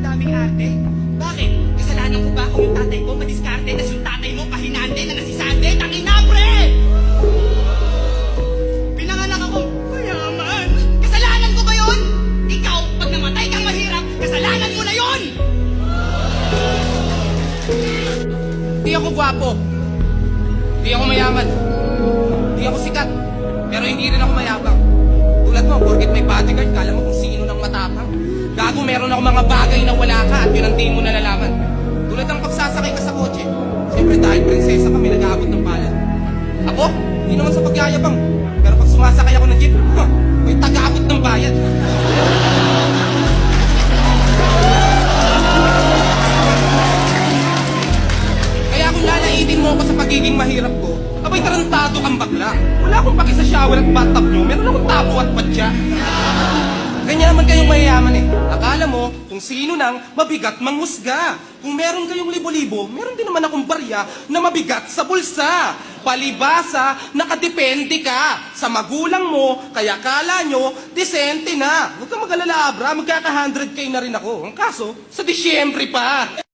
daming arte. Bakit? Kasalanan ko ba kung yung tatay ko madiskarte, tas yung tatay mo pahinante na nasisante? Tangin na, pre! Pinanganak akong mayaman. Kasalanan ko ba yun? Ikaw, pag namatay kang mahirap, kasalanan mo na yun! Di ako gwapo. Di ako mayaman. Di ako sikat. Pero hindi rin ako mayabang. Tulad mo, porket may bodyguard, kala mo kung sino ng matapang. Gago, meron ako mga bagay na wala ka at yun ang di mo nalalaman. Tulad ng pagsasakay ka sa kotse. Siyempre dahil prinsesa kami nag-aabot ng palad. Ako, hindi naman sa pagyayabang. Pero pag sumasakay ako ng jeep, may taga-abot ng bayad. Kaya kung lalaitin mo ako sa pagiging mahirap ko, abay tarantado kang bakla. Wala akong paki sa shower at bathtub nyo, meron akong tabo at patya. Ganyan naman kayong mayayaman eh. Akala mo kung sino nang mabigat mangusga. Kung meron kayong libo-libo, meron din naman akong barya na mabigat sa bulsa. Palibasa, nakadepende ka sa magulang mo, kaya kala nyo, disente na. Huwag kang mag-alala, Abra, magkaka-100K na rin ako. Ang kaso, sa Disyembre pa.